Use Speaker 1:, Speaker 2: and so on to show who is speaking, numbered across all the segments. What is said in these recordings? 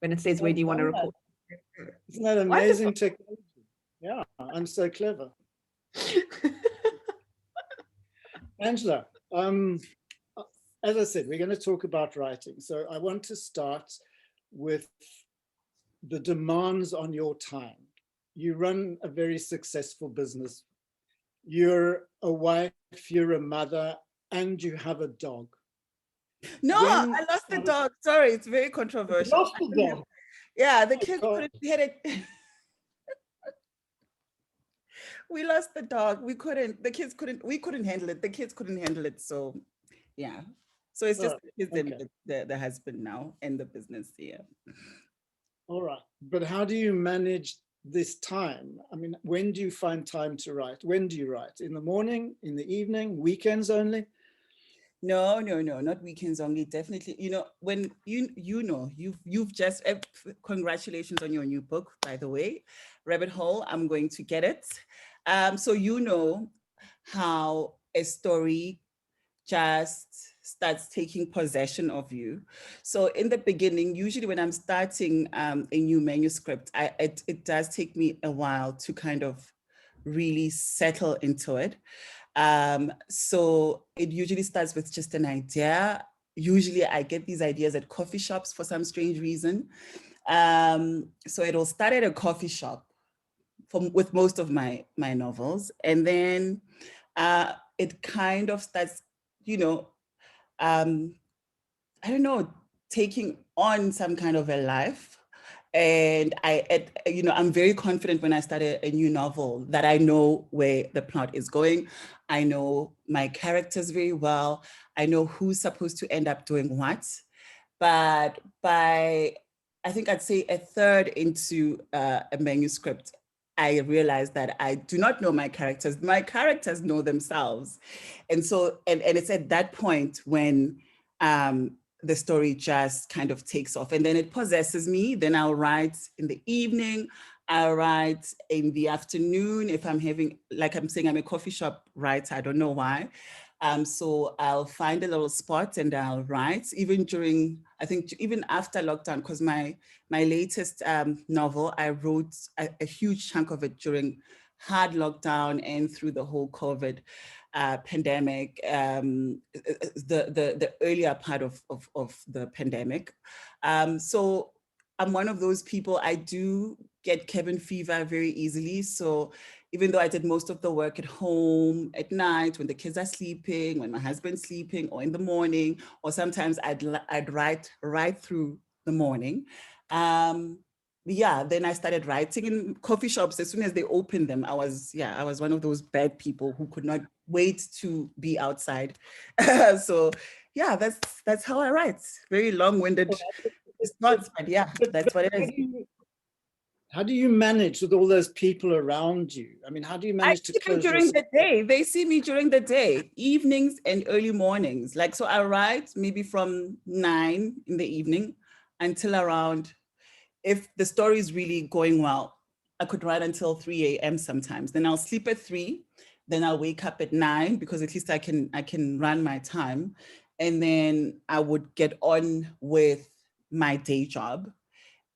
Speaker 1: when it says, where do you want to record?
Speaker 2: Isn't that amazing technology? Yeah, I'm so clever. Angela, as I said, we're going to talk about writing. So I want to start with the demands on your time. You run a very successful business. You're a wife, you're a mother, and you have a dog.
Speaker 3: No, I lost the dog. Sorry, it's very controversial.
Speaker 2: Lost the dog.
Speaker 3: Yeah, the kids couldn't hit it. We lost the dog. We couldn't handle it. The kids couldn't handle it. So yeah. So it's just the kids and the husband now and the business. Yeah.
Speaker 2: All right. But how do you manage this time? I mean, when do you find time to write? When do you write? In the morning, in the evening, weekends only?
Speaker 3: No, not weekends only. Definitely, when you've just congratulations on your new book, by the way, Rabbit Hole. I'm going to get it. So how a story just starts taking possession of you. So in the beginning, usually when I'm starting a new manuscript, it does take me a while to kind of really settle into it. So it usually starts with just an idea. Usually I get these ideas at coffee shops for some strange reason. So it'll start at a coffee shop with most of my novels. And then it kind of starts, I don't know, taking on some kind of a life. And I'm very confident when I start a new novel that I know where the plot is going. I know my characters very well. I know who's supposed to end up doing what. But by, I think I'd say a third into a manuscript, I realized that I do not know my characters. My characters know themselves. And so, and it's at that point when the story just kind of takes off, and then it possesses me. Then I'll write in the evening, I'll write in the afternoon. If I'm having, like I'm saying, I'm a coffee shop writer, I don't know why. So I'll find a little spot and I'll write, even during, I think even after lockdown, because my latest novel, I wrote a huge chunk of it during hard lockdown and through the whole COVID pandemic, the earlier part of the pandemic. So I'm one of those people, I do get cabin fever very easily. So even though I did most of the work at home at night when the kids are sleeping, when my husband's sleeping, or in the morning, or sometimes I'd write right through the morning. Yeah, then I started writing in coffee shops. As soon as they opened them, I was one of those bad people who could not wait to be outside. So yeah, that's how I write. Very long-winded response, but yeah, that's what it is.
Speaker 2: How do you manage with all those people around you? I mean, how do you manage to close
Speaker 3: during the day? They see me during the day, evenings and early mornings. Like, so I write maybe from 9 in the evening until around, if the story is really going well, I could write until 3 a.m. sometimes. Then I'll sleep at 3, then I'll wake up at 9 because at least I can run my time. And then I would get on with my day job.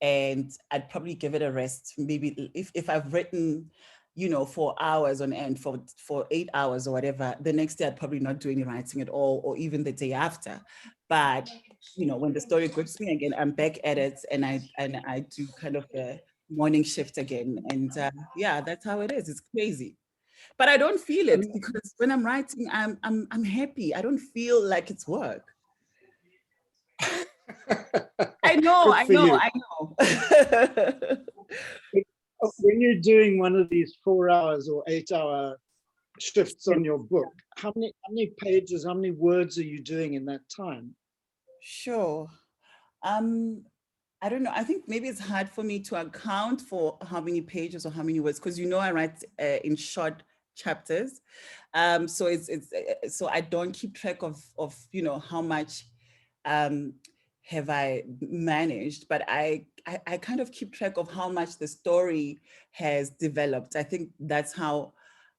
Speaker 3: And I'd probably give it a rest. Maybe if I've written, for hours on end, for 8 hours or whatever, the next day I'd probably not do any writing at all, or even the day after. But when the story grips me again, I'm back at it, and I do kind of a morning shift again. And yeah, that's how it is. It's crazy, but I don't feel it, because when I'm writing, I'm happy. I don't feel like it's work. I know.
Speaker 2: When you're doing one of these 4 hours or 8 hour shifts on your book, how many pages, how many words are you doing in that time?
Speaker 3: Sure. I don't know. I think maybe it's hard for me to account for how many pages or how many words, because I write in short chapters. So so I don't keep track of how much have I managed, but I kind of keep track of how much the story has developed. I think that's how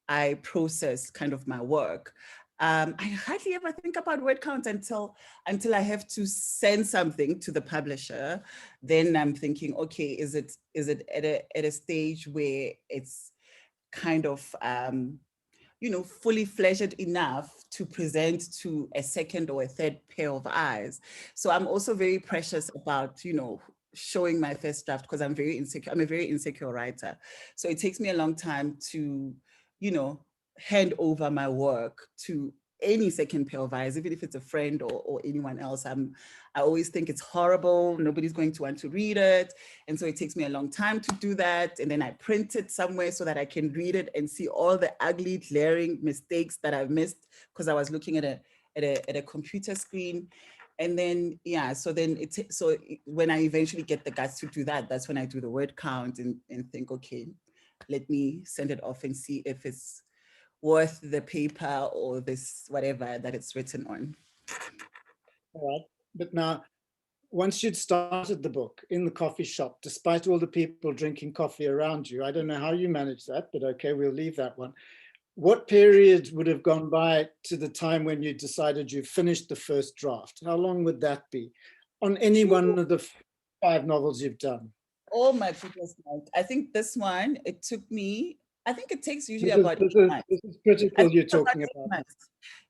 Speaker 3: I process kind of my work. I hardly ever think about word count until I have to send something to the publisher. Then I'm thinking, okay, is it at a stage where it's kind of fully fledged enough to present to a second or a third pair of eyes. So I'm also very precious about, showing my first draft because I'm very insecure. I'm a very insecure writer. So it takes me a long time to, hand over my work to any second pair of eyes, even if it's a friend or anyone else. I always think it's horrible. Nobody's going to want to read it. And so it takes me a long time to do that. And then I print it somewhere so that I can read it and see all the ugly, glaring mistakes that I've missed because I was looking at a computer screen. And then, so when I eventually get the guts to do that, that's when I do the word count and think, okay, let me send it off and see if it's worth the paper or this whatever that it's written on.
Speaker 2: All right. But now, once you'd started the book in the coffee shop, despite all the people drinking coffee around you, I don't know how you managed that, but okay, we'll leave that one. What period would have gone by to the time when you decided you finished the first draft? How long would that be on any one of the 5 novels you've done?
Speaker 3: Oh my goodness, Mike. I think this one, it took me, I think it takes usually about 8 months.
Speaker 2: This is critical you're talking about.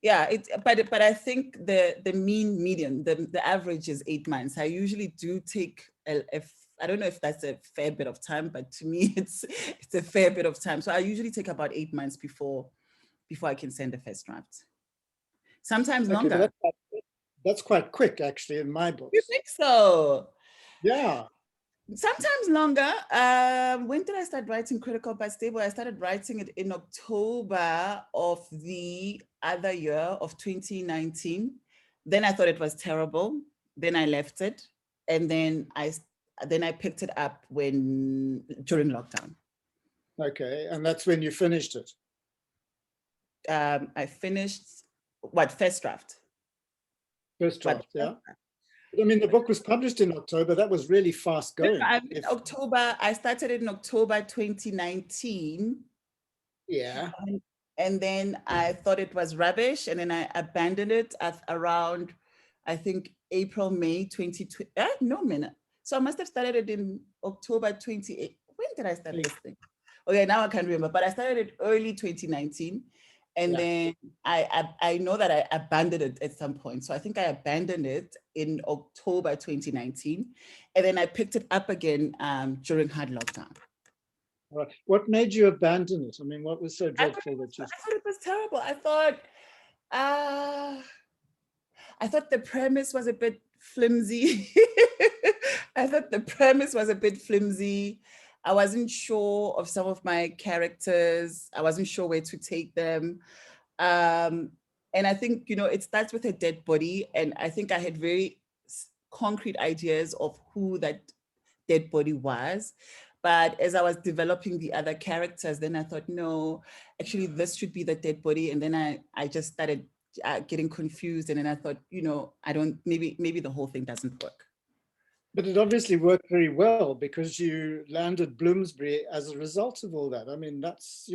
Speaker 3: Yeah, but I think the mean median, the average is 8 months. I usually do take I don't know if that's a fair bit of time, but to me it's a fair bit of time. So I usually take about 8 months before I can send the first draft. Sometimes longer.
Speaker 2: That's quite quick actually in my books.
Speaker 3: You think so?
Speaker 2: Yeah.
Speaker 3: Sometimes longer. When did I start writing Critical but Stable? I started writing it in October of the other year of 2019. Then I thought it was terrible. Then I left it. And then I picked it up during lockdown.
Speaker 2: Okay. And that's when you finished it?
Speaker 3: I finished, first draft?
Speaker 2: First draft, yeah. I mean, the book was published in October. That was really fast going.
Speaker 3: October, I started it in October 2019.
Speaker 2: Yeah.
Speaker 3: And then I thought it was rubbish. And then I abandoned it at around, I think, April, May 2020. No minute. So I must have started it in October 28. When did I start this thing? Okay, now I can't remember, but I started it early 2019. And then I know that I abandoned it at some point. So I think I abandoned it in October 2019. And then I picked it up again during hard lockdown.
Speaker 2: Right. What made you abandon it? I mean, what was so dreadful that you...
Speaker 3: I thought it was terrible. I thought the premise was a bit flimsy. I wasn't sure of some of my characters. I wasn't sure where to take them. And I think, it starts with a dead body. And I think I had very concrete ideas of who that dead body was. But as I was developing the other characters, then I thought, no, actually, this should be the dead body. And then I just started getting confused. And then I thought, maybe the whole thing doesn't work.
Speaker 2: But it obviously worked very well because you landed Bloomsbury as a result of all that. I mean, that's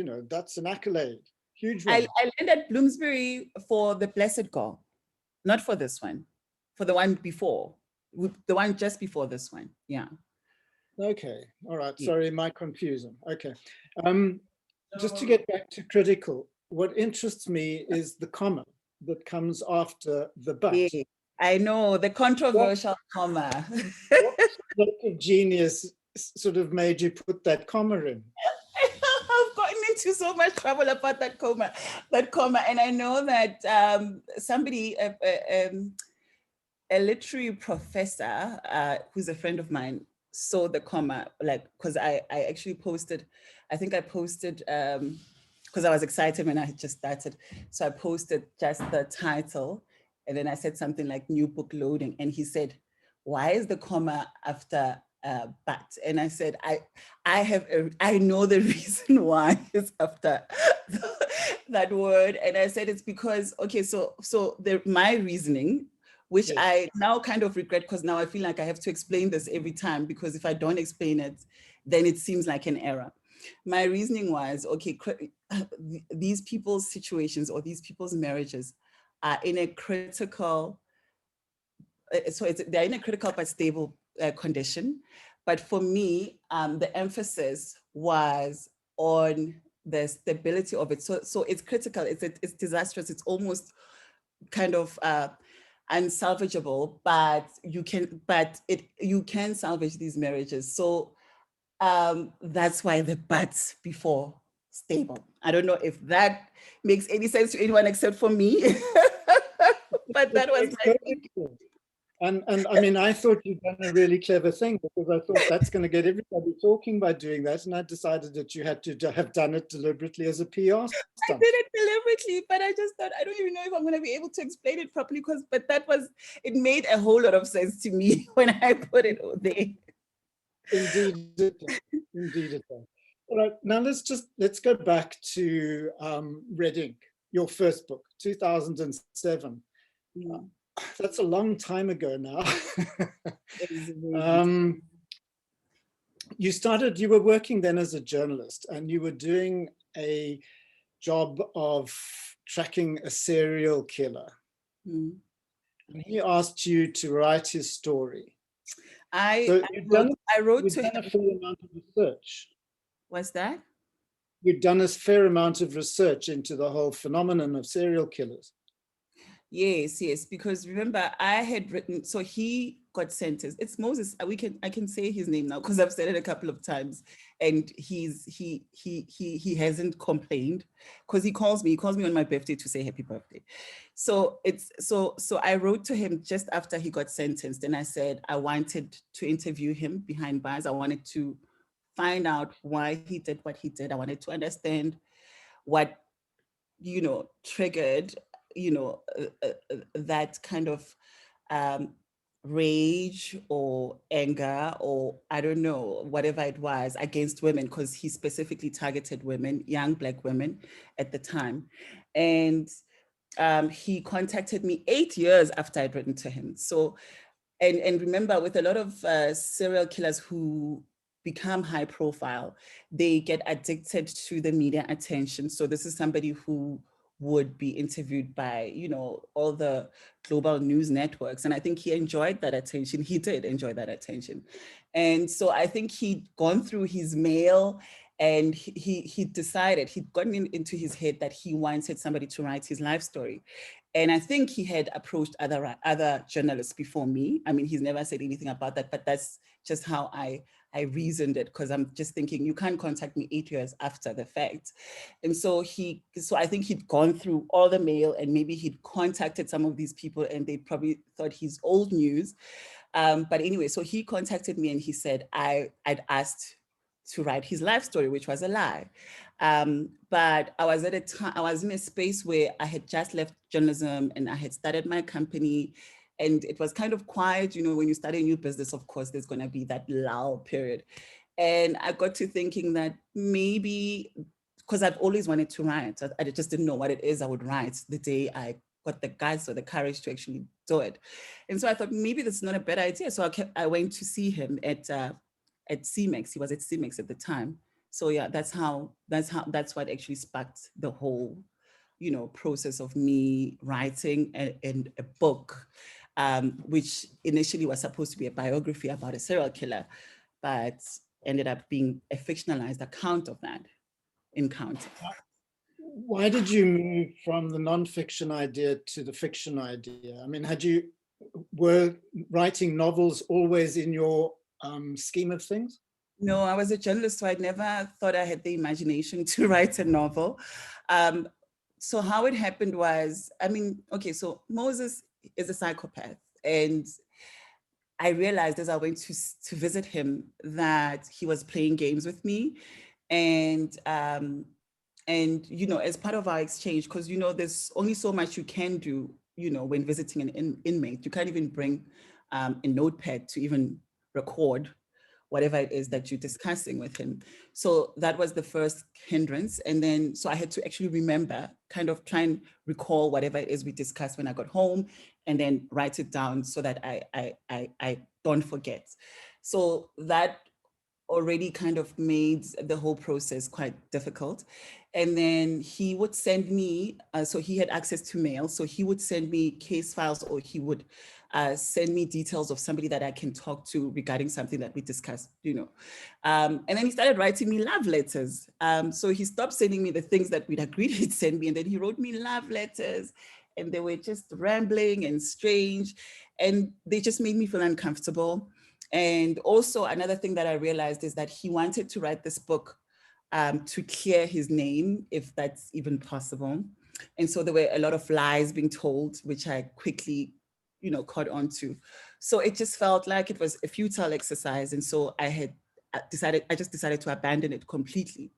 Speaker 2: an accolade. Huge one.
Speaker 3: I landed Bloomsbury for The Blessed Girl, not for this one, for the one before, the one just before this one. Yeah.
Speaker 2: Okay. All right. Sorry, my confusion. Okay. Just to get back to critical, what interests me is the comma that comes after the but.
Speaker 3: Yeah, I know, the controversial comma.
Speaker 2: What sort of genius sort of made you put that comma in?
Speaker 3: I've gotten into so much trouble about that comma. And I know that somebody, a literary professor who's a friend of mine, saw the comma, because I actually posted, because I was excited when I had just started. So I posted just the title, and then I said something like new book loading. And he said, why is the comma after but? And I said, I know the reason why it's after that word. And I said, it's because, okay, so my reasoning, which yes. I now kind of regret, because now I feel like I have to explain this every time, because if I don't explain it, then it seems like an error. My reasoning was, okay, these people's situations or these people's marriages are in a critical, they're in a critical but stable condition. But for me, the emphasis was on the stability of it. So it's critical, it's disastrous, it's almost kind of unsalvageable, but you can salvage these marriages. So that's why the but before stable. I don't know if that makes any sense to anyone except for me. But that was my thinking.
Speaker 2: And I mean, I thought you'd done a really clever thing, because I thought that's going to get everybody talking by doing that. And I decided that you had to have done it deliberately as a PR stunt.
Speaker 3: I did it deliberately, but I just thought, I don't even know if I'm going to be able to explain it properly, but it made a whole lot of sense to me when I put it there.
Speaker 2: Indeed it does. Indeed it does. All right, now let's go back to Red Ink, your first book, 2007. That's a long time ago now. You were working then as a journalist, and you were doing a job of tracking a serial killer. And he asked you to write his story.
Speaker 3: I wrote to him.
Speaker 2: A fair amount of research.
Speaker 3: What's that?
Speaker 2: You'd done a fair amount of research into the whole phenomenon of serial killers.
Speaker 3: Yes, because remember, I had written, so he got sentenced. It's Moses. I can say his name now because I've said it a couple of times, and he hasn't complained, because he calls me on my birthday to say happy birthday. So I wrote to him just after he got sentenced, and I said I wanted to interview him behind bars. I wanted to find out why he did what he did. I wanted to understand what, triggered, that kind of rage or anger, or I don't know, whatever it was, against women, because he specifically targeted women, young Black women at the time. And he contacted me 8 years after I'd written to him. So, and remember, with a lot of serial killers who become high profile, they get addicted to the media attention. So this is somebody who would be interviewed by, all the global news networks. And I think he enjoyed that attention. He did enjoy that attention. And so I think he'd gone through his mail, and he decided, he'd gotten into his head that he wanted somebody to write his life story. And I think he had approached other journalists before me. I mean, he's never said anything about that, but that's just how I reasoned it, because I'm just thinking, you can't contact me 8 years after the fact. And so I think he'd gone through all the mail, and maybe he'd contacted some of these people, and they probably thought he's old news. But anyway, so he contacted me, and he said I'd asked to write his life story, which was a lie. But I was in a space where I had just left journalism, and I had started my company, and it was kind of quiet. When you start a new business, of course, there's going to be that lull period. And I got to thinking that maybe, because I've always wanted to write, I just didn't know what it is I would write the day I got the guts or the courage to actually do it. And so I thought, maybe that's not a bad idea. So I went to see him at CMEX. He was at CMEX at the time. So yeah, that's what actually sparked the whole, process of me writing a book, which initially was supposed to be a biography about a serial killer, but ended up being a fictionalized account of that encounter.
Speaker 2: Why did you move from the nonfiction idea to the fiction idea? I mean, were writing novels always in your scheme of things?
Speaker 3: No, I was a journalist, so I never thought I had the imagination to write a novel. So how it happened was, so Moses is a psychopath, and I realized as I went to visit him that he was playing games with me, and as part of our exchange, because there's only so much you can do, when visiting an inmate. You can't even bring a notepad to even record whatever it is that you're discussing with him. So that was the first hindrance. And then, so I had to actually remember, kind of try and recall whatever it is we discussed when I got home, and then write it down so that I don't forget. So that already kind of made the whole process quite difficult. And then he would send me, so he had access to mail, so he would send me case files, or he would send me details of somebody that I can talk to regarding something that we discussed, you know. And then he started writing me love letters. So he stopped sending me the things that we'd agreed he'd send me, and then he wrote me love letters, and they were just rambling and strange, and they just made me feel uncomfortable. And also another thing that I realized is that he wanted to write this book to clear his name, if that's even possible. And so there were a lot of lies being told, which I quickly, you know, caught on to. So it just felt like it was a futile exercise. And so I just decided to abandon it completely.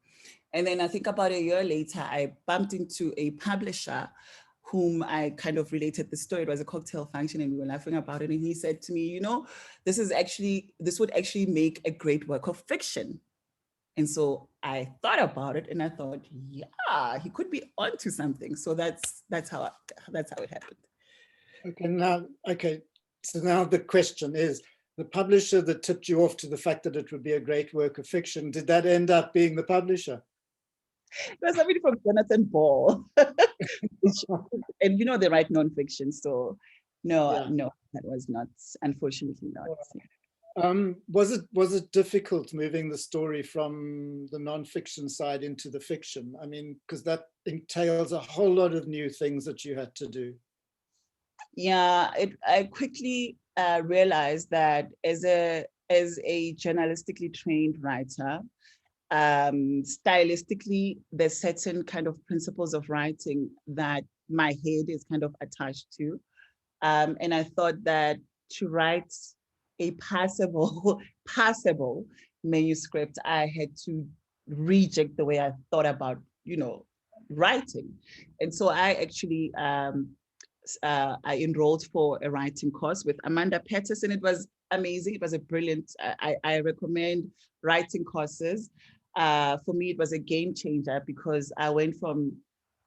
Speaker 3: And then I think about a year later, I bumped into a publisher whom I kind of related the story. It was a cocktail function and we were laughing about it. And he said to me, you know, this would actually make a great work of fiction. And so I thought about it and I thought, yeah, he could be onto something. So that's how it happened.
Speaker 2: Okay. So now the question is, the publisher that tipped you off to the fact that it would be a great work of fiction, did that end up being the publisher?
Speaker 3: It was somebody from Jonathan Ball. And you know, they write nonfiction. So no, that was not, unfortunately not.
Speaker 2: Was it difficult moving the story from the nonfiction side into the fiction? I mean, because that entails a whole lot of new things that you had to do.
Speaker 3: Yeah, I quickly realized that as a journalistically trained writer, stylistically, there's certain kind of principles of writing that my head is kind of attached to. And I thought that to write a passable manuscript, I had to reject the way I thought about, you know, writing. And so I actually, I enrolled for a writing course with Amanda Patterson. It was amazing. It was a brilliant, I recommend writing courses. For me, it was a game changer because I went from,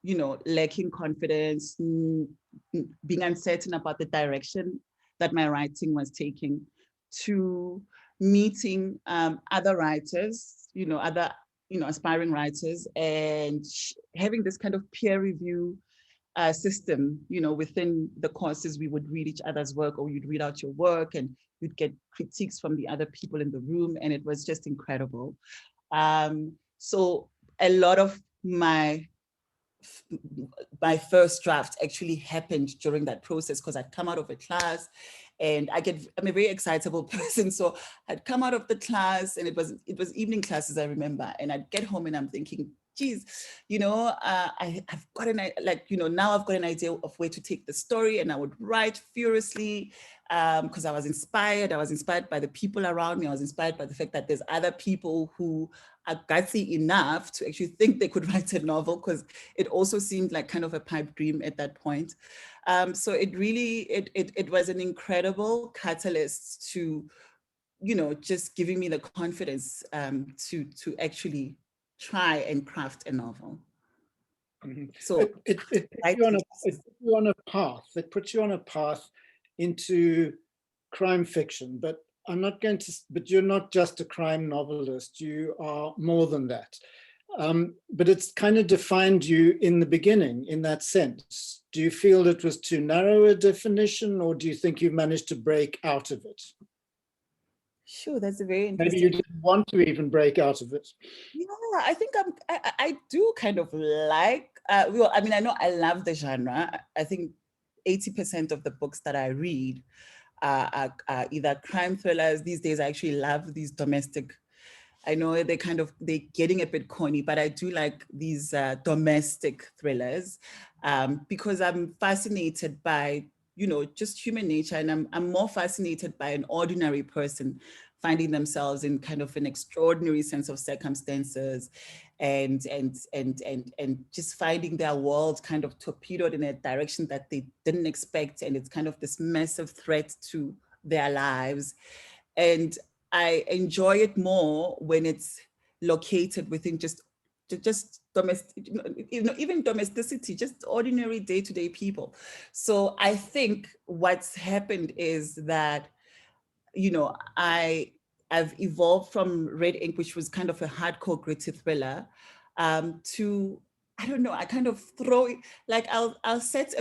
Speaker 3: you know, lacking confidence, being uncertain about the direction that my writing was taking, to meeting other writers, you know, aspiring writers, and having this kind of peer review system, you know, within the courses. We would read each other's work, or you'd read out your work and you'd get critiques from the other people in the room. And it was just incredible. So a lot of my first draft actually happened during that process, because I'd come out of a class and I'm a very excitable person. So I'd come out of the class, and it was evening classes, I remember, and I'd get home and I'm thinking, geez, you know, I've got now I've got an idea of where to take the story, and I would write furiously because I was inspired. I was inspired by the people around me. I was inspired by the fact that there's other people who are gutsy enough to actually think they could write a novel, because it also seemed like kind of a pipe dream at that point. So it really, it was an incredible catalyst to, you know, just giving me the confidence to actually try and craft a novel.
Speaker 2: Mm-hmm. So it put you on a path. It puts you on a path into crime fiction, but but you're not just a crime novelist. You are more than that. But it's kind of defined you in the beginning in that sense. Do you feel it was too narrow a definition, or do you think you've managed to break out of it?
Speaker 3: Sure, that's a very interesting.
Speaker 2: Maybe you didn't want to even break out of it.
Speaker 3: Yeah, I think I do kind of like, well, I mean, I know I love the genre. I think 80% of the books that I read are either crime thrillers. These days, I actually love these domestic. I know they're getting a bit corny, but I do like these domestic thrillers because I'm fascinated by, you know, just human nature. And I'm more fascinated by an ordinary person finding themselves in kind of an extraordinary sense of circumstances and just finding their world kind of torpedoed in a direction that they didn't expect. And it's kind of this massive threat to their lives. And I enjoy it more when it's located within just domestic, you know, even domesticity, just ordinary day-to-day people. So I think what's happened is that, you know, I I've evolved from Red Ink, which was kind of a hardcore gritty thriller, to, I don't know, I kind of throw it, like I'll set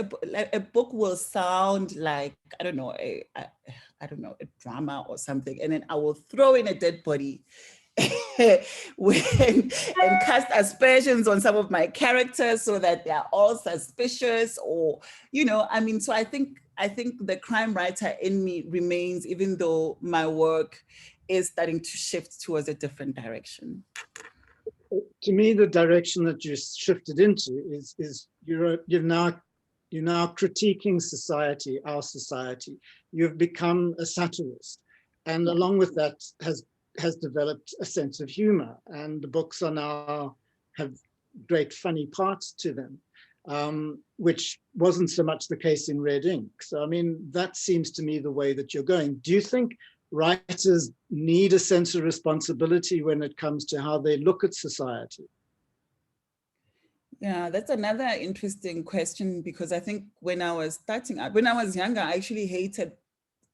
Speaker 3: a book will sound like, I don't know, I don't know, a drama or something, and then I will throw in a dead body and cast aspersions on some of my characters so that they're all suspicious, or, you know, I mean, so I think the crime writer in me remains, even though my work is starting to shift towards a different direction.
Speaker 2: To me, the direction that you shifted into is you're now critiquing society, our society. You've become a satirist, and along with that has developed a sense of humor, and the books are now have great funny parts to them, which wasn't so much the case in Red Ink. So I mean, that seems to me the way that you're going. Do you think writers need a sense of responsibility when it comes to how they look at society?
Speaker 3: Yeah, that's another interesting question, because I think when I was starting out, when I was younger, I actually hated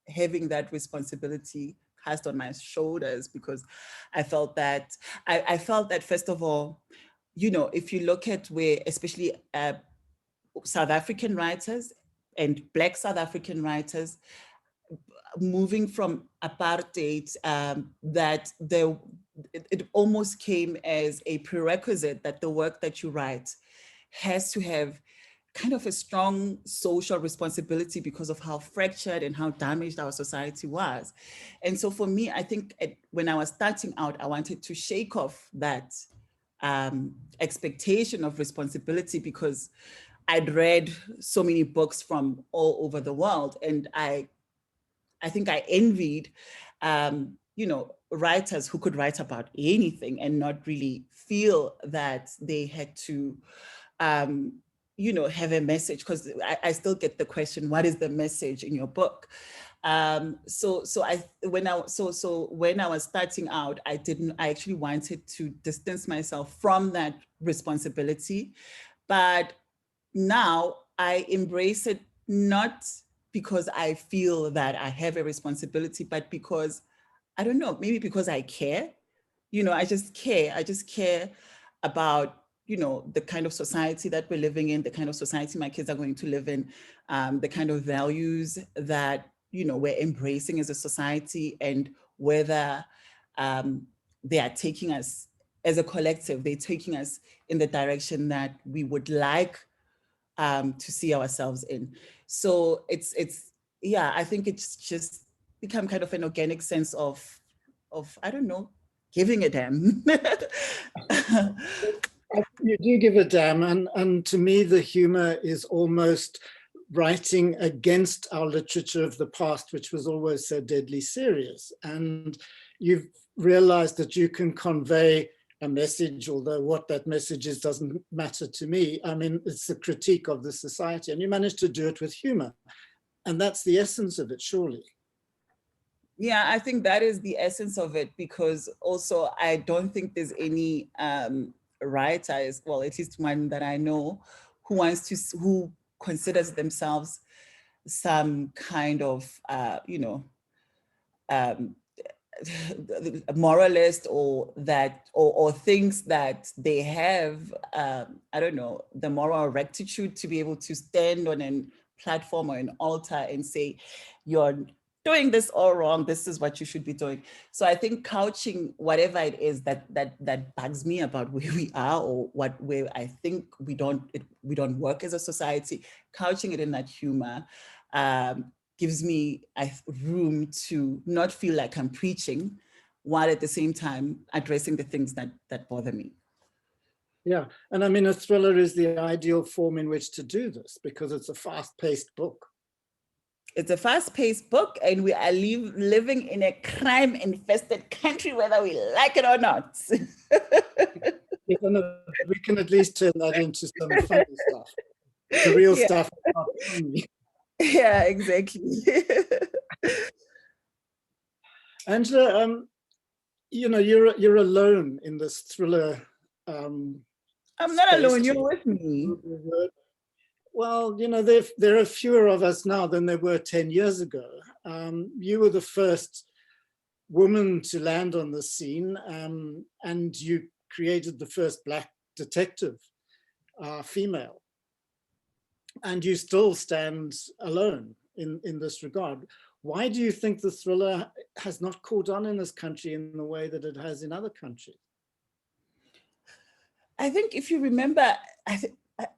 Speaker 3: having that responsibility cast on my shoulders, because I felt that, I felt that, first of all, you know, if you look at where, especially South African writers and Black South African writers, moving from apartheid, that it almost came as a prerequisite that the work that you write has to have kind of a strong social responsibility because of how fractured and how damaged our society was. And so for me, I think when I was starting out, I wanted to shake off that expectation of responsibility, because I'd read so many books from all over the world, and I think I envied, you know, writers who could write about anything and not really feel that they had to, you know, have a message, because I still get the question, what is the message in your book? So when I was starting out, I actually wanted to distance myself from that responsibility, but now I embrace it, not because I feel that I have a responsibility, but because, I don't know, maybe because I care. You know, I just care about, you know, the kind of society that we're living in, the kind of society my kids are going to live in, the kind of values that, you know, we're embracing as a society, and whether they are taking us as a collective, they're taking us in the direction that we would like to see ourselves in. So it's yeah, I think it's just become kind of an organic sense of I don't know, giving a damn.
Speaker 2: You do give a damn, and to me the humor is almost writing against our literature of the past, which was always so deadly serious. And you've realized that you can convey a message, although what that message is doesn't matter to me. I mean, it's a critique of the society, and you managed to do it with humor. And that's the essence of it, surely.
Speaker 3: Yeah, I think that is the essence of it, because also I don't think there's any writer, well, at least one that I know, who considers themselves some kind of, you know, moralist, or that, or thinks that they have, I don't know, the moral rectitude to be able to stand on a platform or an altar and say, you're doing this all wrong, this is what you should be doing. So I think couching whatever it is that bugs me about where we are, or where I think we don't work as a society, couching it in that humor gives me room to not feel like I'm preaching, while at the same time addressing the things that bother me.
Speaker 2: Yeah, and I mean, a thriller is the ideal form in which to do this, because it's a fast-paced book.
Speaker 3: It's a fast-paced book, and we are living in a crime-infested country, whether we like it or not.
Speaker 2: We can at least turn that into some funny stuff. The real stuff is not funny.
Speaker 3: Yeah, exactly.
Speaker 2: Angela, you know, you're alone in this thriller.
Speaker 3: I'm not alone. You're with me.
Speaker 2: Well, you know, there are fewer of us now than there were 10 years ago. You were the first woman to land on the scene, and you created the first Black detective, female. And you still stand alone in this regard. Why do you think the thriller has not caught on in this country in the way that it has in other countries?
Speaker 3: I think if you remember,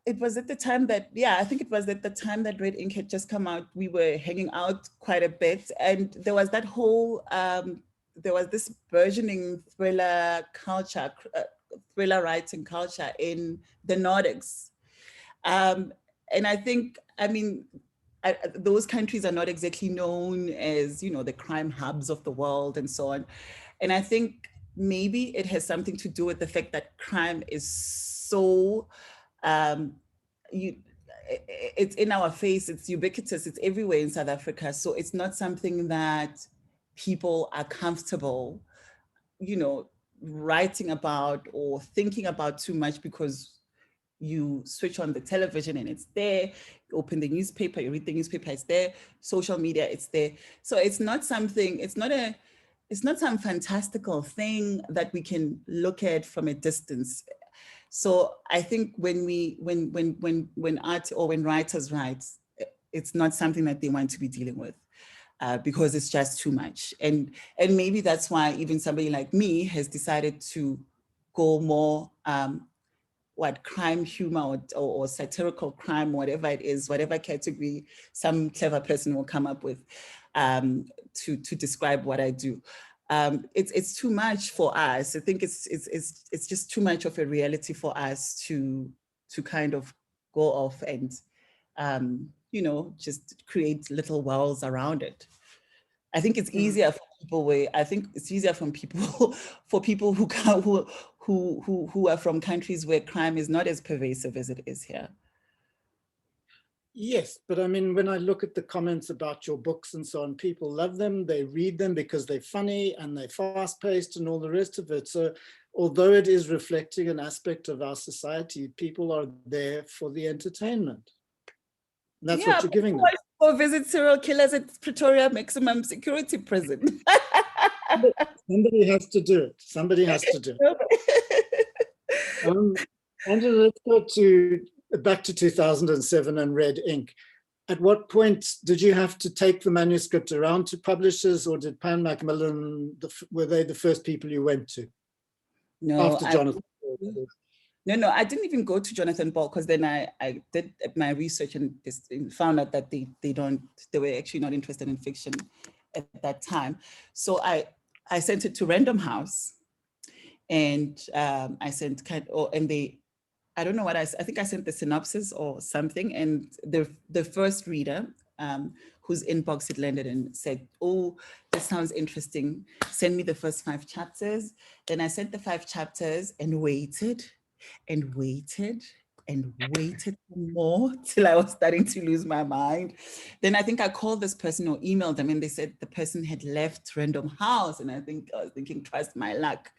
Speaker 3: it was at the time that, I think it was at the time that Red Ink had just come out. We were hanging out quite a bit, and there was that whole, there was this burgeoning thriller culture, thriller writing culture in the Nordics. And I think, I mean, those countries are not exactly known as, you know, the crime hubs of the world and so on. And I think maybe it has something to do with the fact that crime is so, it's in our face, it's ubiquitous, it's everywhere in South Africa. So it's not something that people are comfortable, you know, writing about or thinking about too much, because you switch on the television and it's there, you open the newspaper, you read the newspaper, it's there, social media, it's there. So it's not something, it's not some fantastical thing that we can look at from a distance. So I think when art or when writers write, it's not something that they want to be dealing with, because it's just too much. And maybe that's why even somebody like me has decided to go more crime humor or satirical crime, whatever it is, whatever category some clever person will come up with to describe what I do. It's too much for us. I think it's just too much of a reality for us to kind of go off and you know, just create little worlds around it. I think it's easier for people it's easier from people for people who are from countries where crime is not as pervasive as it is here.
Speaker 2: Yes, but I mean, when I look at the comments about your books and so on, people love them, they read them because they're funny and they're fast-paced and all the rest of it. So although it is reflecting an aspect of our society, people are there for the entertainment. And that's what you're giving them.
Speaker 3: Or visit serial killers at Pretoria Maximum Security Prison.
Speaker 2: Somebody has to do it. Somebody has to do it. Angela, let's go back to 2007 and Red Ink. At what point did you have to take the manuscript around to publishers, or did Pan Macmillan, were they the first people you went to?
Speaker 3: No,
Speaker 2: after Jonathan.
Speaker 3: No, I didn't even go to Jonathan Ball, because then I did my research and found out that they were actually not interested in fiction at that time. So I sent it to Random House, and I sent I don't know what I think I sent the synopsis or something, and the first reader whose inbox it landed in said, "Oh, this sounds interesting. Send me the first 5 chapters." Then I sent the 5 chapters and waited and waited and waited for more till I was starting to lose my mind. Then I think I called this person or emailed them, and they said the person had left Random House. And I was thinking, trust my luck.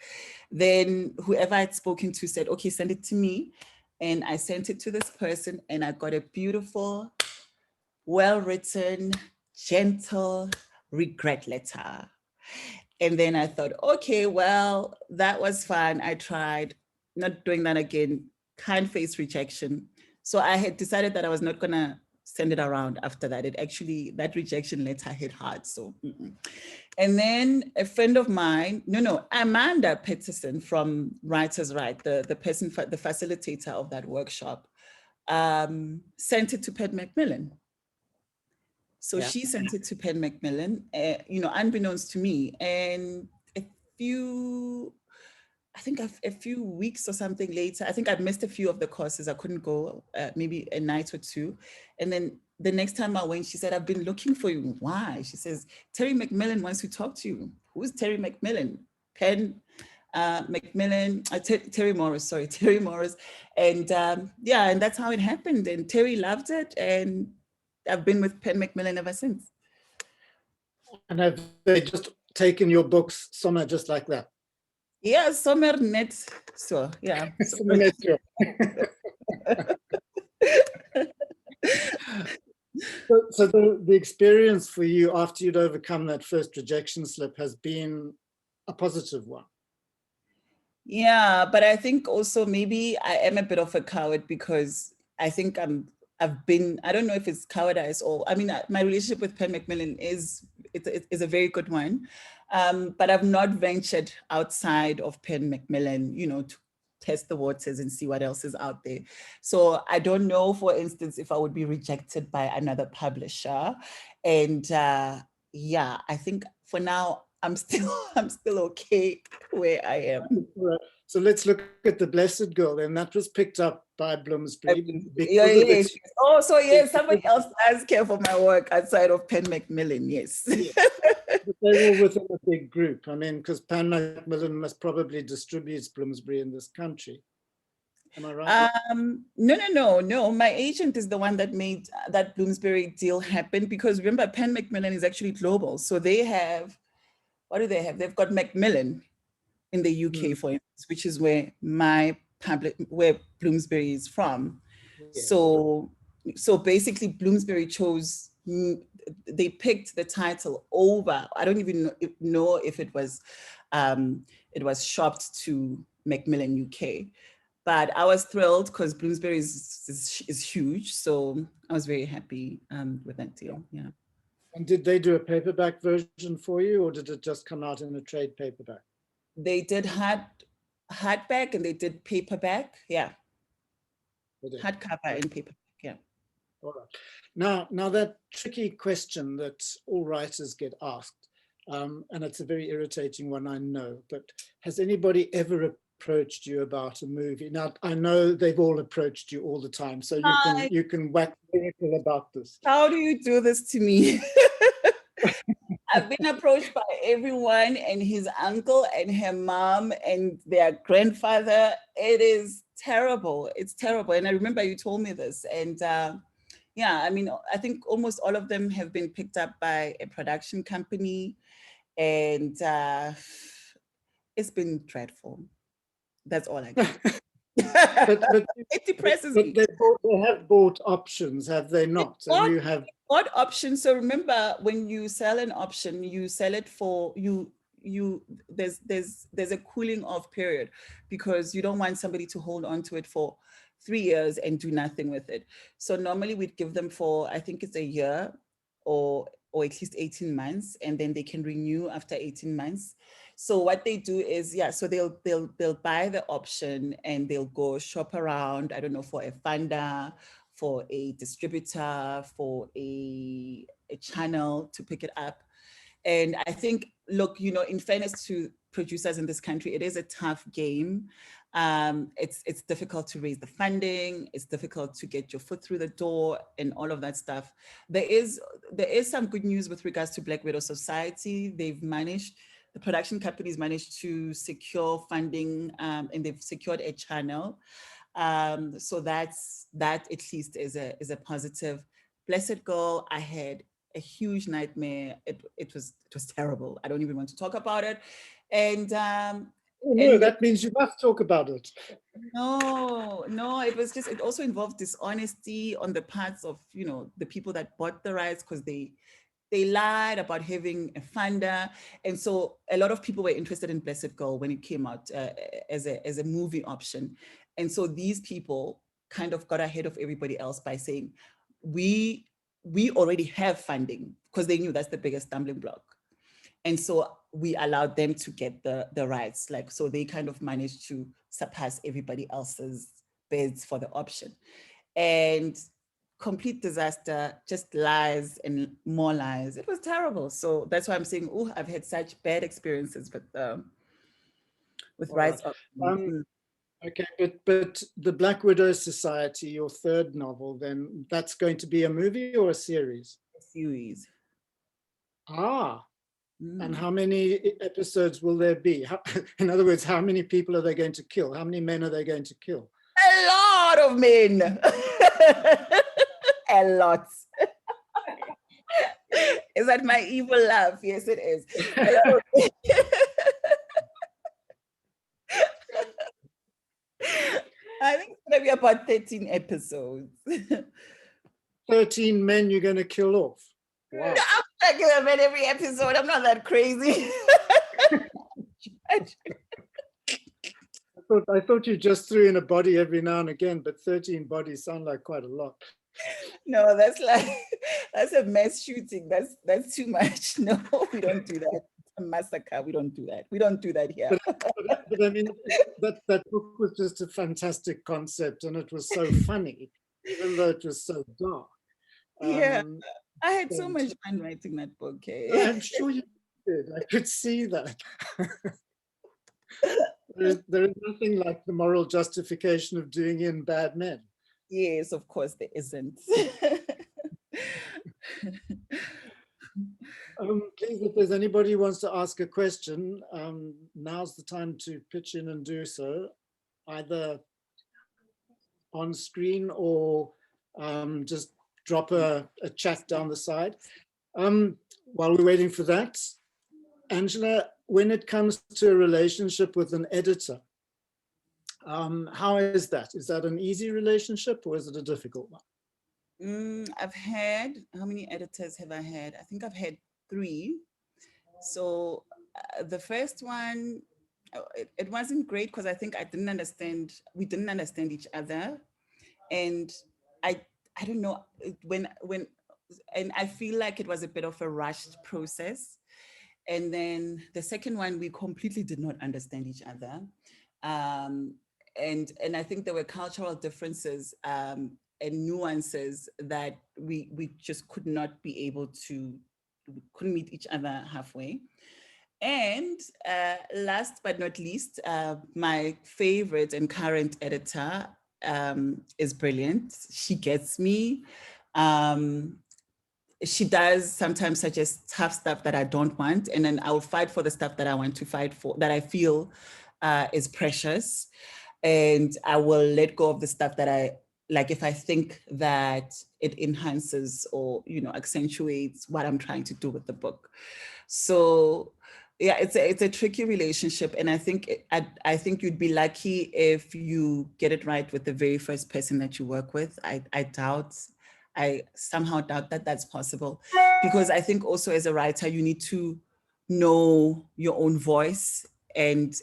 Speaker 3: Then whoever I'd spoken to said, okay, send it to me. And I sent it to this person, and I got a beautiful, well-written, gentle regret letter. And then I thought, okay, well, that was fun. I tried, not doing that again, can't face rejection. So I had decided that I was not gonna send it around after that. That rejection letter hit hard, so. And then a friend of mine, Amanda Peterson from Writers Write, the person, the facilitator of that workshop, sent it to Pen Macmillan. So she sent it to Pen Macmillan, unbeknownst to me. And a few weeks or something later, I think I missed a few of the courses. I couldn't go, maybe a night or two. And then the next time I went, she said, "I've been looking for you." Why? She says, "Terry Macmillan wants to talk to you." Who's Terry Macmillan? Pen Macmillan, Terry Morris, sorry, Terry Morris. And and that's how it happened. And Terry loved it. And I've been with Pen Macmillan ever since.
Speaker 2: And have they just taken your books somewhere just like that?
Speaker 3: Yeah, somewhere net. So yeah.
Speaker 2: So the experience for you after you'd overcome that first rejection slip has been a positive one.
Speaker 3: Yeah, but I think also maybe I am a bit of a coward because I think I don't know if it's cowardice or, I mean, my relationship with Penn Macmillan is a very good one. But I've not ventured outside of Penn Macmillan, to test the waters and see what else is out there. So I don't know, for instance, if I would be rejected by another publisher. And yeah, I think for now, I'm still okay where I am.
Speaker 2: So let's look at The Blessed Girl, and that was picked up by Bloomsbury.
Speaker 3: Yeah, yes. Oh, so yes, somebody else does care for my work outside of Penn Macmillan, yes.
Speaker 2: Yeah. But they were within a big group. I mean, because Penn Macmillan must probably distribute Bloomsbury in this country. Am I right?
Speaker 3: No. My agent is the one that made that Bloomsbury deal happen, because remember, Penn Macmillan is actually global. So they have, what do they have? They've got Macmillan in the UK, for instance, which is where where Bloomsbury is from.
Speaker 2: Yes.
Speaker 3: So basically Bloomsbury they picked the title over, I don't even know if it was shopped to Macmillan UK. But I was thrilled because Bloomsbury is huge. So I was very happy with that deal. Yeah.
Speaker 2: And did they do a paperback version for you, or did it just come out in a trade paperback?
Speaker 3: They did hardback and they did paperback. Yeah. Hardcover and paperback. Yeah.
Speaker 2: All right. Now that tricky question that all writers get asked, and it's a very irritating one, I know, but has anybody ever approached you about a movie? Now, I know they've all approached you all the time, so you can wax lyrical about this.
Speaker 3: How do you do this to me? I've been approached by everyone and his uncle and her mom and their grandfather. It is terrible. It's terrible. And I remember you told me this. And yeah, I mean, I think almost all of them have been picked up by a production company. And it's been dreadful. That's all I can. But it depresses me.
Speaker 2: They have bought options, have they not? And you have
Speaker 3: bought options. So remember, when you sell an option, you sell it for there's a cooling off period, because you don't want somebody to hold on to it for 3 years and do nothing with it. So normally we'd give them for, I think it's a year or at least 18 months, and then they can renew after 18 months. So what they do is, yeah, so they'll buy the option and they'll go shop around, I don't know, for a funder, for a distributor, for a channel to pick it up. And I think, look, in fairness to producers in this country, it is a tough game. It's difficult to raise the funding. It's difficult to get your foot through the door and all of that stuff. There is some good news with regards to Black Widow Society. The production companies managed to secure funding, and they've secured a channel. So that at least is a positive. Blessed Girl, I had a huge nightmare. It was terrible. I don't even want to talk about it. And
Speaker 2: no, that means you must talk about it.
Speaker 3: No, it also involved dishonesty on the parts of the people that bought the rights, because they lied about having a funder. And so a lot of people were interested in Blessed Girl when it came out as a movie option. And so these people kind of got ahead of everybody else by saying, we already have funding, because they knew that's the biggest stumbling block. And so we allowed them to get the rights. So they kind of managed to surpass everybody else's bids for the option. And complete disaster, just lies and more lies. It was terrible. So that's why I'm saying, oh, I've had such bad experiences with rights.
Speaker 2: Okay, but the Black Widow Society, your third novel, then that's going to be a movie or a series?
Speaker 3: A series.
Speaker 2: And how many episodes will there be? In other words, how many people are they going to kill? How many men are they going to kill?
Speaker 3: A lot of men. A lot. Is that my evil laugh? Yes, it is. I think it's going to be about 13 episodes.
Speaker 2: 13 men you're going to kill off. Wow.
Speaker 3: No, I'm not killing men every episode. I'm not that crazy.
Speaker 2: I thought you just threw in a body every now and again, but 13 bodies sound like quite a lot.
Speaker 3: No, that's a mass shooting. That's too much. No, we don't do that. It's a massacre. We don't do that. We don't do that here.
Speaker 2: But I mean, that book was just a fantastic concept, and it was so funny, even though it was so dark.
Speaker 3: Yeah, I had so much fun writing that book. Okay?
Speaker 2: I'm sure you did. I could see that. There is nothing like the moral justification of doing in bad men.
Speaker 3: Yes, of course there isn't.
Speaker 2: Please, if there's anybody who wants to ask a question, now's the time to pitch in and do so, either on screen or just drop a chat down the side. While we're waiting for that, Angela, when it comes to a relationship with an editor, how is that? Is that an easy relationship or is it a difficult one?
Speaker 3: I've had, how many editors have I had? I think I've had 3. So the first one, it wasn't great because I think we didn't understand each other. And I don't know, and I feel like it was a bit of a rushed process. And then the second one, we completely did not understand each other. And I think there were cultural differences and nuances that we just could not be able to, we couldn't meet each other halfway. And last but not least, my favorite and current editor is brilliant. She gets me. She does sometimes suggest tough stuff that I don't want, and then I'll fight for the stuff that I want to fight for, that I feel is precious. And I will let go of the stuff that I, like if I think that it enhances or, accentuates what I'm trying to do with the book. So yeah, it's a tricky relationship. And I think you'd be lucky if you get it right with the very first person that you work with. I somehow doubt that that's possible, because I think also as a writer, you need to know your own voice and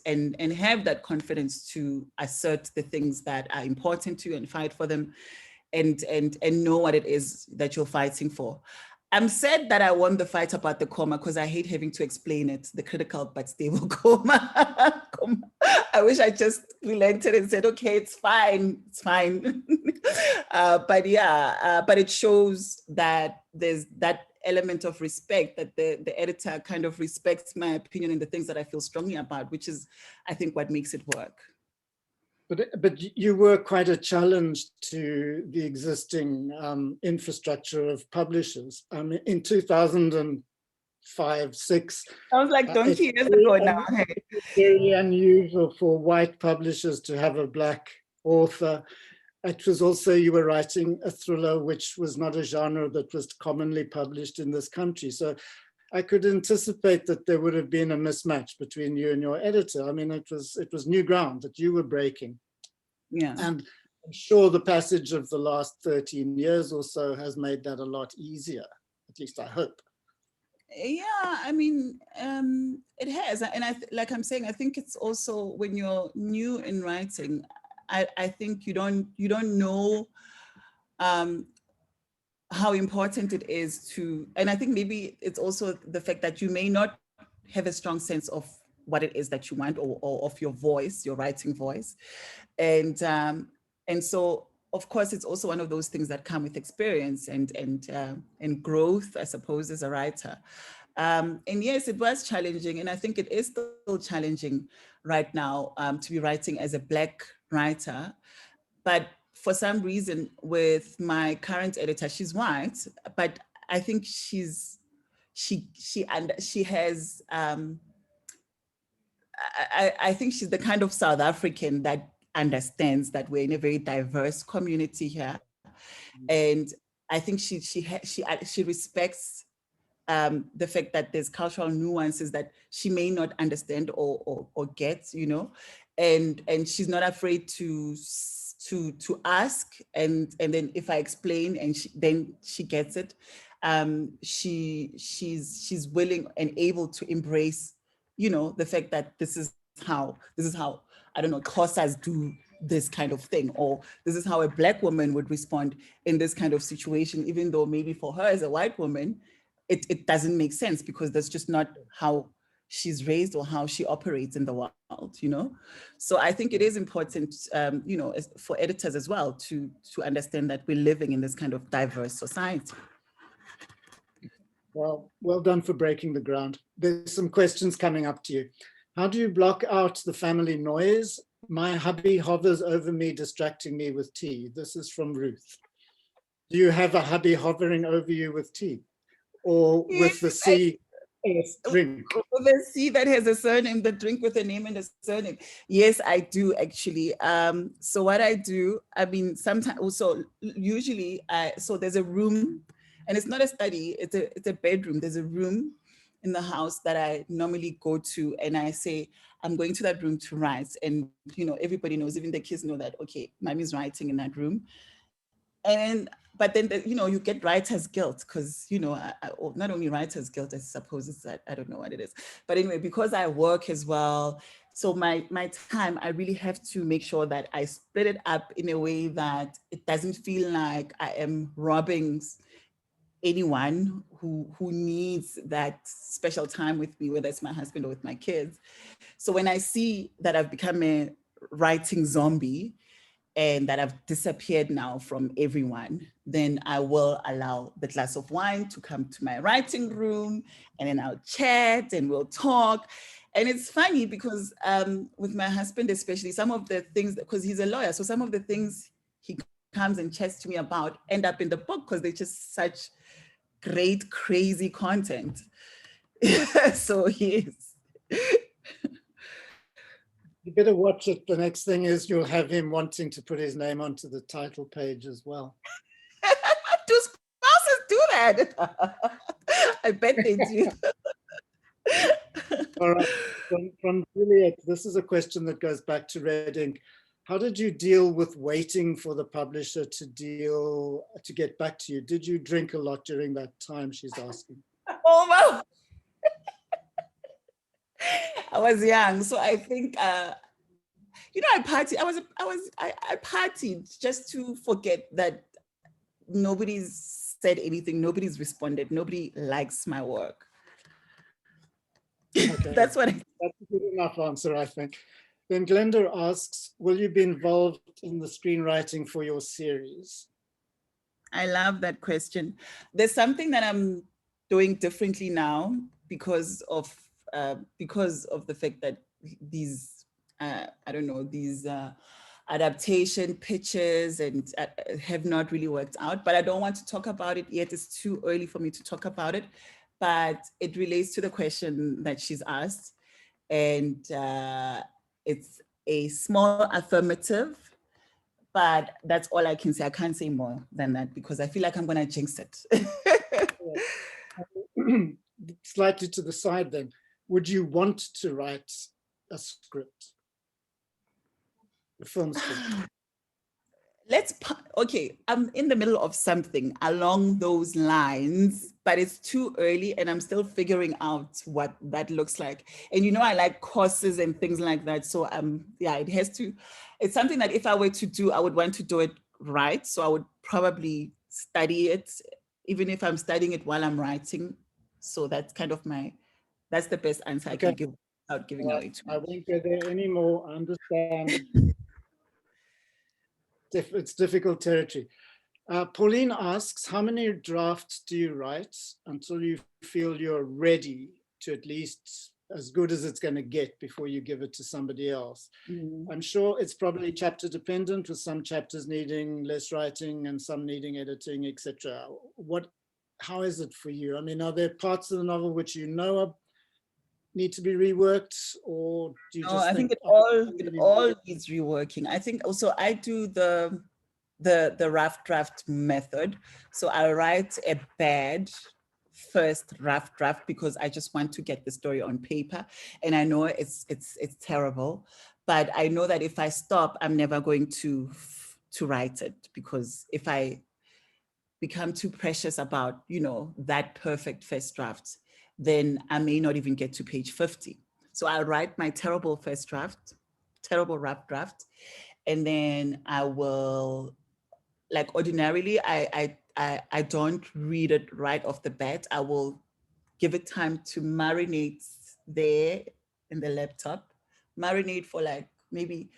Speaker 3: have that confidence to assert the things that are important to you and fight for them, and know what it is that you're fighting for. I'm sad that I won the fight about the comma because I hate having to explain it, the critical but stable comma. I wish I just relented and said, okay, it's fine. But it shows that there's that element of respect, that the editor kind of respects my opinion and the things that I feel strongly about, which is, I think, what makes it work.
Speaker 2: But you were quite a challenge to the existing infrastructure of publishers. In 2005, 6.
Speaker 3: Sounds like donkey years ago now.
Speaker 2: It's very unusual for white publishers to have a black author. It was also, you were writing a thriller, which was not a genre that was commonly published in this country. So I could anticipate that there would have been a mismatch between you and your editor. I mean, it was new ground that you were breaking.
Speaker 3: Yeah.
Speaker 2: And I'm sure the passage of the last 13 years or so has made that a lot easier, at least I hope.
Speaker 3: Yeah, I mean, it has. And like I'm saying, I think it's also when you're new in writing, I think you don't know how important it is to, and I think maybe it's also the fact that you may not have a strong sense of what it is that you want, or of your voice, your writing voice. And so, of course, it's also one of those things that come with experience and growth, I suppose, as a writer. And yes, it was challenging, and I think it is still challenging right now to be writing as a Black writer. But for some reason, with my current editor, she's white, but I think she has. I think she's the kind of South African that understands that we're in a very diverse community here, and I think she respects the fact that there's cultural nuances that she may not understand or get, and she's not afraid to ask, and then if I explain and then she gets it, she's willing and able to embrace, you know, the fact that this is how I don't know, Xhosas do this kind of thing, or this is how a Black woman would respond in this kind of situation, even though maybe for her as a white woman it doesn't make sense, because that's just not how she's raised or how she operates in the world, you know? So I think it is important, you know, for editors as well to understand that we're living in this kind of diverse society.
Speaker 2: Well done for breaking the ground. There's some questions coming up to you. How do you block out the family noise? My hubby hovers over me, distracting me with tea. This is from Ruth. Do you have a hubby hovering over you with tea? Or with the C drink?
Speaker 3: With a C that has a surname, the drink with a name and a surname. Yes, I do actually. So what I do, I mean, sometimes also, usually, so there's a room, and it's not a study, it's a bedroom. There's a room in the house that I normally go to, and I say, I'm going to that room to write. And, you know, everybody knows, even the kids know that, okay, mommy's writing in that room. And, but then, you know, you get writer's guilt, because, you know, not only writer's guilt, I suppose it's that, I don't know what it is. But anyway, because I work as well, so my time, I really have to make sure that I split it up in a way that it doesn't feel like I am robbing anyone who needs that special time with me, whether it's my husband or with my kids. So when I see that I've become a writing zombie and that I've disappeared now from everyone, then I will allow the glass of wine to come to my writing room, and then I'll chat and we'll talk. And it's funny because with my husband, especially, some of the things, because he's a lawyer, so some of the things he comes and chats to me about end up in the book because they're just such great, crazy content. So yes.
Speaker 2: You better watch it. The next thing is you'll have him wanting to put his name onto the title page as well.
Speaker 3: Do spouses do that? I bet they do.
Speaker 2: All right, from Juliet, this is a question that goes back to Red Ink. How did you deal with waiting for the publisher to get back to you? Did you drink a lot during that time, she's asking?
Speaker 3: Oh, wow. I was young, so I think, you know, I partied. I partied just to forget that nobody's said anything, nobody's responded, nobody likes my work. Okay. That's a
Speaker 2: good enough answer, I think. Then Glenda asks, will you be involved in the screenwriting for your series?
Speaker 3: I love that question. There's something that I'm doing differently now because of the fact that these, I don't know, these adaptation pitches and have not really worked out, but I don't want to talk about it yet. It's too early for me to talk about it, but it relates to the question that she's asked. And it's a small affirmative, but that's all I can say. I can't say more than that because I feel like I'm going to jinx it.
Speaker 2: Slightly to the side then, would you want to write a script? A film script?
Speaker 3: Okay, I'm in the middle of something along those lines, but it's too early and I'm still figuring out what that looks like. And you know, I like courses and things like that. So yeah, it's something that if I were to do, I would want to do it right. So I would probably study it, even if I'm studying it while I'm writing. So that's kind of that's the best answer I can give without giving away too much.
Speaker 2: I won't go there anymore. I understand. It's difficult territory. Pauline asks, how many drafts do you write until you feel you're ready to at least as good as it's going to get before you give it to somebody else? I'm sure it's probably chapter dependent, with some chapters needing less writing and some needing editing, etc. How is it for you? I mean, are there parts of the novel which you know need to be reworked, or do you just
Speaker 3: I think it all needs reworking. I think also I do the rough draft method. So I write a bad first rough draft because I just want to get the story on paper. And I know it's terrible, but I know that if I stop, I'm never going to write it, because if I become too precious about, you know, that perfect first draft, then I may not even get to page 50. So I'll write my terrible first draft, terrible rough draft, and then I will, like ordinarily, I don't read it right off the bat. I will give it time to marinate there in the laptop, marinate for like maybe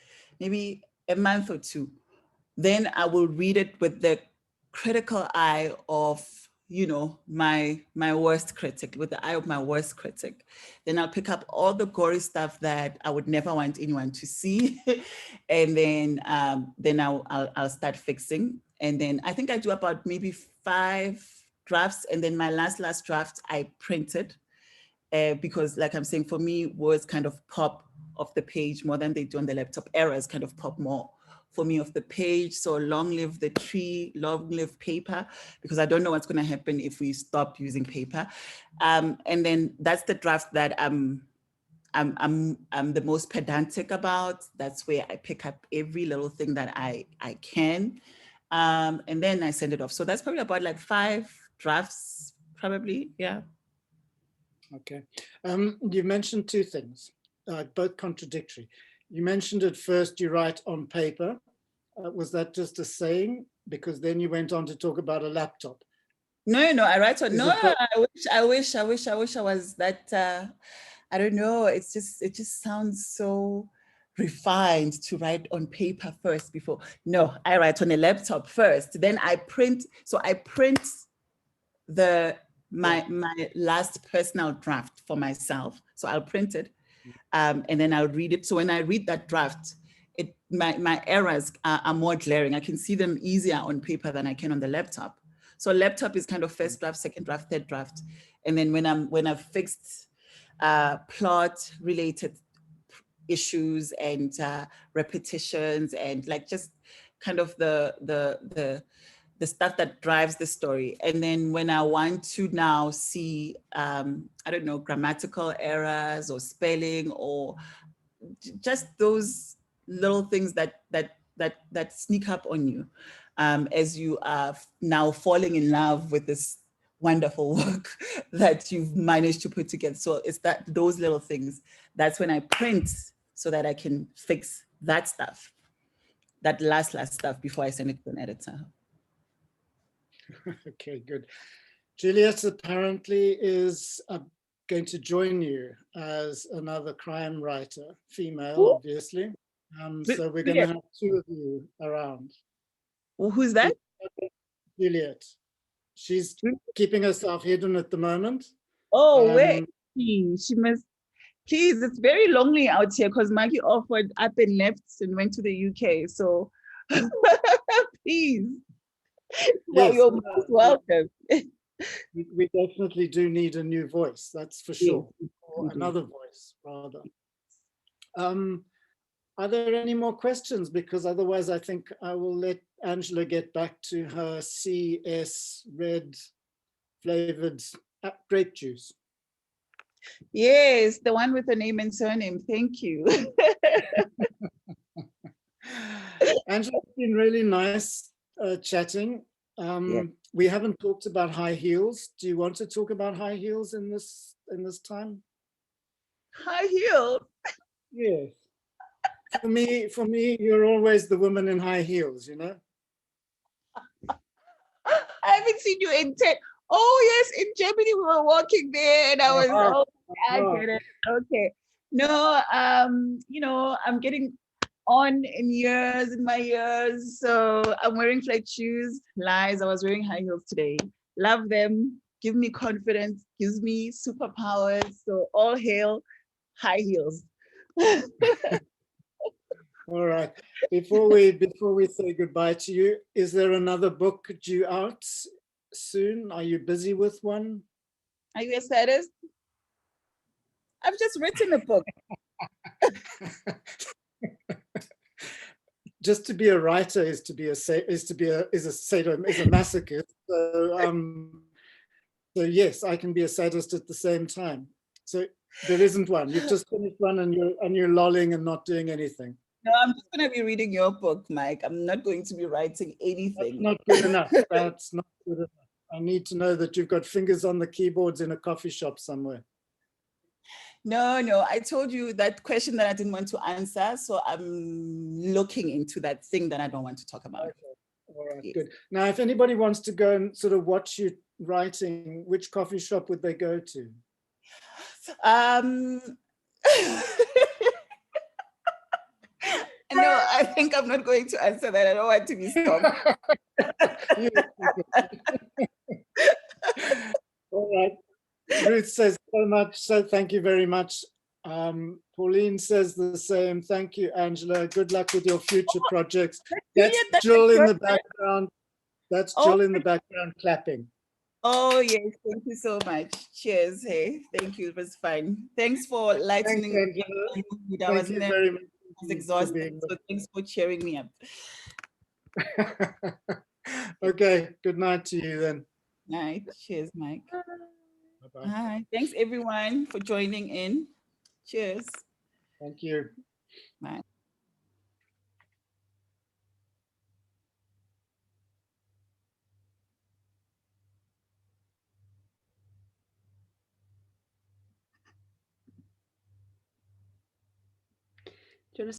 Speaker 3: a month or two. Then I will read it with the critical eye of, you know, my worst critic, with the eye of my worst critic. Then I'll pick up all the gory stuff that I would never want anyone to see, and then I'll start fixing. And then I think I do about maybe 5 drafts, and then my last draft I printed, because like I'm saying, for me, words kind of pop off the page more than they do on the laptop. Errors kind of pop more for me off the page. So long live the tree, long live paper, because I don't know what's going to happen if we stop using paper. And then that's the draft that I'm the most pedantic about. That's where I pick up every little thing that I can. And then I send it off. So that's probably about like 5 drafts, probably. Yeah.
Speaker 2: Okay. You mentioned 2 things, both contradictory. You mentioned at first you write on paper. Was that just a saying? Because then you went on to talk about a laptop.
Speaker 3: No, I write on. No, I wish I was that. I don't know. It just sounds so refined to write on paper first before. No, I write on a laptop first. Then I print. So I print my last personal draft for myself. So I'll print it, and then I'll read it. So when I read that draft, my errors are more glaring. I can see them easier on paper than I can on the laptop. So laptop is kind of first draft, second draft, third draft, and then when I've fixed plot related issues and repetitions and like just kind of the stuff that drives the story. And then when I want to now see, I don't know, grammatical errors or spelling or just those little things that sneak up on you as you are now falling in love with this wonderful work that you've managed to put together. So it's those little things. That's when I print so that I can fix that stuff, that last stuff before I send it to an editor.
Speaker 2: Okay, good. Juliet apparently is going to join you as another crime writer, female, obviously. So we're going to have 2 of you around.
Speaker 3: Well, who's that?
Speaker 2: Juliet. She's keeping herself hidden at the moment.
Speaker 3: Oh, wait. She must. Please, it's very lonely out here because Maggie offered up and left and went to the UK. So please. Well, you're most welcome.
Speaker 2: We definitely do need a new voice, that's for sure. Or another voice, rather. Are there any more questions? Because otherwise I think I will let Angela get back to her CS red flavored grape juice.
Speaker 3: Yes, the one with the name and surname. Thank you.
Speaker 2: Angela, it's been really nice chatting. We haven't talked about high heels. Do you want to talk about high heels in this time?
Speaker 3: High heels?
Speaker 2: Yes. For me, you're always the woman in high heels, you know?
Speaker 3: I haven't seen you in 10. Oh, yes, in Germany, we were walking there and I was, I get it. Okay. No, you know, I'm getting on in my years. So I'm wearing flat shoes. Lies, I was wearing high heels today. Love them. Give me confidence. Gives me superpowers. So all hail high heels.
Speaker 2: All right. Before we say goodbye to you, is there another book due out soon? Are you busy with one?
Speaker 3: Are you a sadist? I've just written a book.
Speaker 2: Just to be a writer is a masochist. So So yes, I can be a sadist at the same time. So there isn't one. You've just finished one and you're lolling and not doing anything.
Speaker 3: No, I'm just going to be reading your book, Mike. I'm not going to be writing anything.
Speaker 2: That's not good enough. That's not good enough. I need to know that you've got fingers on the keyboards in a coffee shop somewhere.
Speaker 3: No, I told you that question that I didn't want to answer. So I'm looking into that thing that I don't want to talk about.
Speaker 2: Okay. All right,
Speaker 3: Yes.
Speaker 2: good. Now, if anybody wants to go and sort of watch you writing, which coffee shop would they go to?
Speaker 3: No, I think I'm not going to answer that. I don't want to be stopped.
Speaker 2: All right. Ruth says so much. So thank you very much. Pauline says the same. Thank you, Angela. Good luck with your future projects. That's Jill in the background. That's Jill in the background clapping.
Speaker 3: Oh, yes. Thank you so much. Cheers. Hey, thank you. It was fun. Thanks for lightening
Speaker 2: me. Thank you very much.
Speaker 3: I was exhausted. So thanks for cheering me up.
Speaker 2: Okay. Good night to you then.
Speaker 3: Night. Cheers, Mike.
Speaker 2: Bye-bye.
Speaker 3: Hi. Thanks, everyone, for joining in. Cheers.
Speaker 2: Thank you.
Speaker 3: Bye.